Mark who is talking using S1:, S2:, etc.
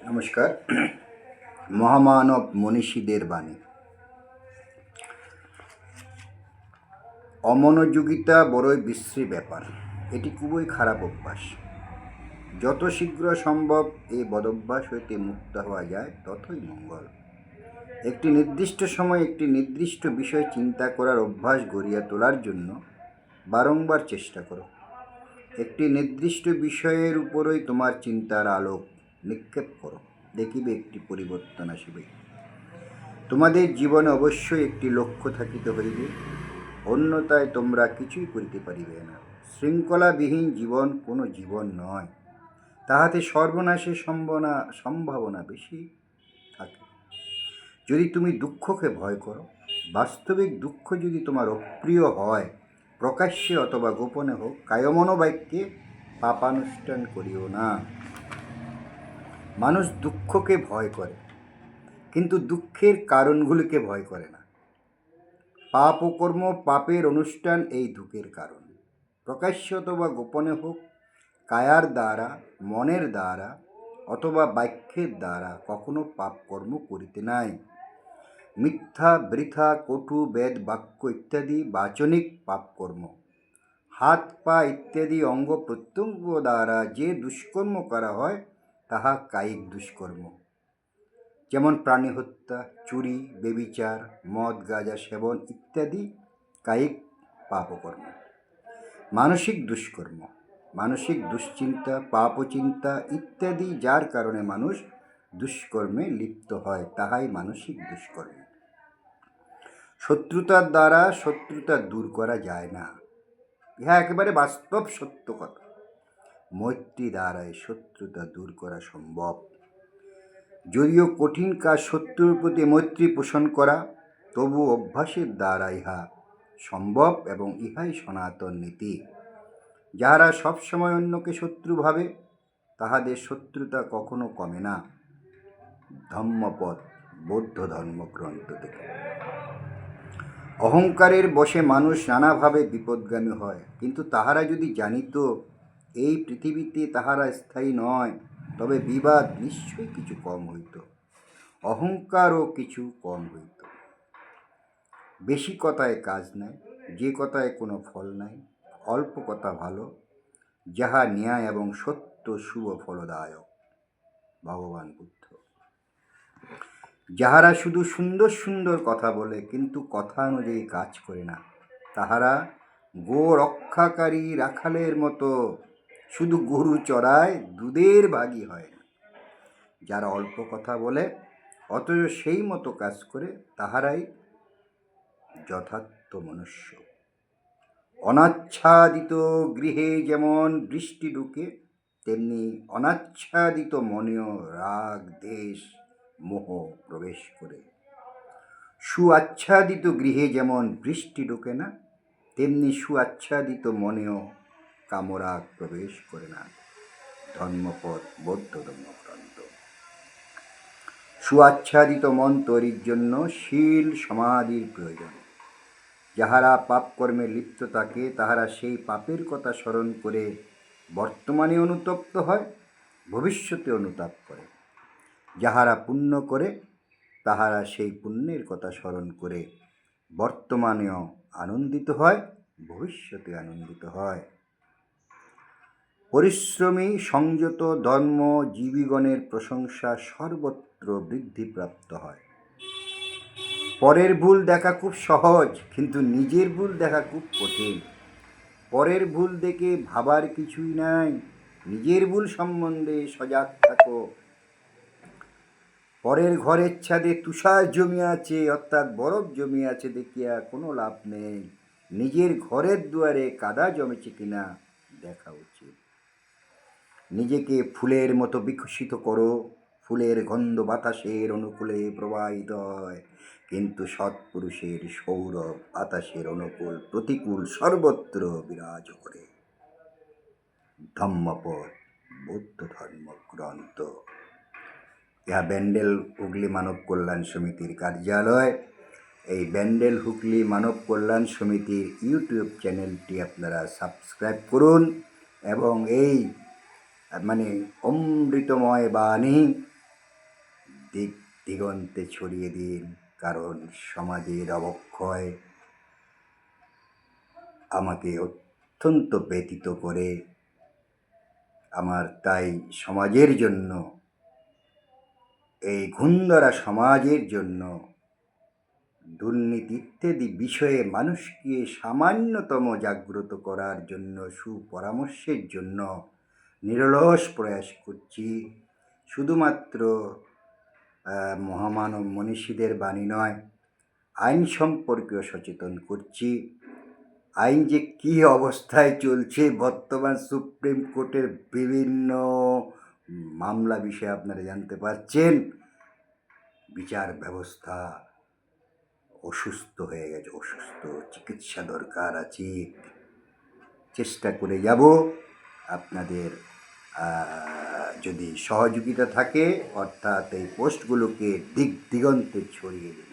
S1: নমস্কার। মহামানব মনীষীদের বাণী। অমনোযোগিতা বড়ই বিশ্রী ব্যাপার। এটি খুবই খারাপ অভ্যাস। যত শীঘ্র সম্ভব এই বদভ্যাস হইতে মুক্ত হওয়া যায় ততই মঙ্গল। একটি নির্দিষ্ট সময় একটি নির্দিষ্ট বিষয় চিন্তা করার অভ্যাস গড়িয়া তোলার জন্য বারংবার চেষ্টা করো। একটি নির্দিষ্ট বিষয়ের উপরই তোমার চিন্তার আলোক নিক্ষেপ করো, দেখিবে একটি পরিবর্তন আসিবে। তোমাদের জীবনে অবশ্যই একটি লক্ষ্য থাকিতে হইবে, অন্যথায় তোমরা কিছুই করিতে পারিবে না। শৃঙ্খলাবিহীন জীবন কোনো জীবন নয়, তাহাতে সর্বনাশের সম্ভাবনা বেশি থাকে। যদি তুমি দুঃখকে ভয় করো, বাস্তবিক দুঃখ যদি তোমার অপ্রিয় হয়, প্রকাশ্যে অথবা গোপনে হোক, কায়মনোবাক্যে পাপানুষ্ঠান করিও না। মানুষ দুঃখকে ভয় করে, কিন্তু দুঃখের কারণগুলিকে ভয় করে না। পাপ ও কর্ম, পাপের অনুষ্ঠান এই দুঃখের কারণ। প্রকাশ্য অথবা গোপনে হোক, কায়ার দ্বারা, মনের দ্বারা অথবা বাক্যের দ্বারা কখনো পাপ কর্ম করিতে নাই। মিথ্যা, বৃথা, কটু, বেদ বাক্য ইত্যাদি বাচনিক পাপকর্ম। হাত পা ইত্যাদি অঙ্গ প্রত্যঙ্গ দ্বারা যে দুষ্কর্ম করা হয় তাহা কায়িক দুষ্কর্ম, যেমন প্রাণী হত্যা, চুরি, বেবিচার, মদ গাঁজা সেবন ইত্যাদি কায়িক পাপকর্ম। মানসিক দুষ্কর্ম, মানসিক দুশ্চিন্তা, পাপচিন্তা ইত্যাদি যার কারণে মানুষ দুষ্কর্মে লিপ্ত হয় তাহাই মানসিক দুষ্কর্ম। শত্রুতার দ্বারা শত্রুতা দূর করা যায় না, ইহা একেবারে বাস্তব সত্য কথা। মৈত্রী দ্বারাই শত্রুতা দূর করা সম্ভব। যদিও কঠিন কাজ শত্রুর প্রতি মৈত্রী পোষণ করা, তবু অভ্যাসের দ্বারা ইহা সম্ভব এবং ইহাই সনাতন নীতি। যাহারা সবসময় অন্যকে শত্রু ভাবে তাহাদের শত্রুতা কখনো কমে না। ধম্মপদ, বৌদ্ধ ধর্মগ্রন্থ থেকে। অহংকারের বশে মানুষ নানাভাবে বিপদগামী হয়, কিন্তু তাহারা যদি জানিত এই পৃথিবীতে তাহারা স্থায়ী নয়, তবে বিবাদ নিশ্চয়ই কিছু কম হইত, অহংকারও কিছু কম হইত। বেশি কথায় কাজ নাই, যে কথায় কোনো ফল নাই। অল্প কথা ভালো, যাহা ন্যায় এবং সত্য, শুভ ফলদায়ক। ভগবান বুদ্ধ। যাহারা শুধু সুন্দর সুন্দর কথা বলে কিন্তু কথা অনুযায়ী কাজ করে না, তাহারা গো রক্ষাকারী রাখালের মতো, শুধু গরু চড়ায়, দুধের ভাগী হয় না। যারা অল্প কথা বলে অথচ সেই মতো কাজ করে, তাহারাই যথার্থ মনুষ্য। অনাচ্ছাদিত গৃহে যেমন বৃষ্টি ঢুকে, তেমনি অনাচ্ছাদিত মনেও রাগ, দেশ, মোহ প্রবেশ করে। সুআচ্ছাদিত গৃহে যেমন বৃষ্টি ঢোকে না, তেমনি সুআচ্ছাদিত মনেও কামরাগ প্রবেশ করে না। ধর্মপদ, বৌদ্ধ ধর্মগ্রন্থ। সুআচ্ছাদিত মন তৈরির জন্য শীল সমাধির প্রয়োজন। যাহারা পাপকর্মে লিপ্ত থাকে তাহারা সেই পাপের কথা স্মরণ করে বর্তমানে অনুতপ্ত হয়, ভবিষ্যতে অনুতাপ করে। যাহারা পুণ্য করে তাহারা সেই পুণ্যের কথা স্মরণ করে বর্তমানেও আনন্দিত হয়, ভবিষ্যতে আনন্দিত হয়। পরিশ্রমী সংযত ধর্মজীবীগণের প্রশংসা সর্বত্র বৃদ্ধিপ্রাপ্ত হয়। পরের ভুল দেখা খুব সহজ, কিন্তু নিজের ভুল দেখা খুব কঠিন। পরের ভুল দেখে ভাবার কিছুই নাই, নিজের ভুল সম্বন্ধে সজাগ থাকো। পরের ঘরের ছাদে তুষার জমিয়াছে, অর্থাৎ বরফ জমিয়াছে দেখিয়া কোনো লাভ নেই। নিজের ঘরের দুয়ারে কাদা জমেছে কিনা দেখা উচিত। নিজেকে ফুলের মতো বিকশিত করো। ফুলের গন্ধ বাতাসের অনুকূলে প্রবাহিত হয়, কিন্তু সৎপুরুষের সৌরভ বাতাসের অনুকূল প্রতিকূল সর্বত্র বিরাজ করে। ধম্মপদ, বৌদ্ধ ধর্মগ্রন্থ। ইহা ব্যান্ডেল হুগলি মানব কল্যাণ সমিতির কার্যালয়। এই ব্যান্ডেল হুগলি মানব কল্যাণ সমিতির ইউটিউব চ্যানেলটি আপনারা সাবস্ক্রাইব করুন এবং এই অমৃতময় বাণী দিক দিগন্তে ছড়িয়ে দিন, কারণ সমাজের অবক্ষয় আমাকে অত্যন্ত ব্যথিত করে। আমার তাই সমাজের জন্য, এই ঘুণধরা সমাজের জন্য, দুর্নীতি ইত্যাদি বিষয়ে মানুষকে সামান্যতম জাগ্রত করার জন্য, সুপরামর্শের জন্য নিরলস প্রয়াস করছি। শুধুমাত্র মহামানব মনীষীদের বাণী নয়, আইন সম্পর্কেও সচেতন করছি। আইন যে কী অবস্থায় চলছে, বর্তমান সুপ্রিম কোর্টের বিভিন্ন মামলা বিষয়ে আপনারা জানতে পারছেন। বিচার ব্যবস্থা অসুস্থ হয়ে গেছে, অসুস্থ, চিকিৎসা দরকার আছে। চেষ্টা করে যাব, আপনাদের যদি সহযোগিতা থাকে, অর্থাৎ এই পোস্টগুলোকে দিক দিগন্তে ছড়িয়ে দিন।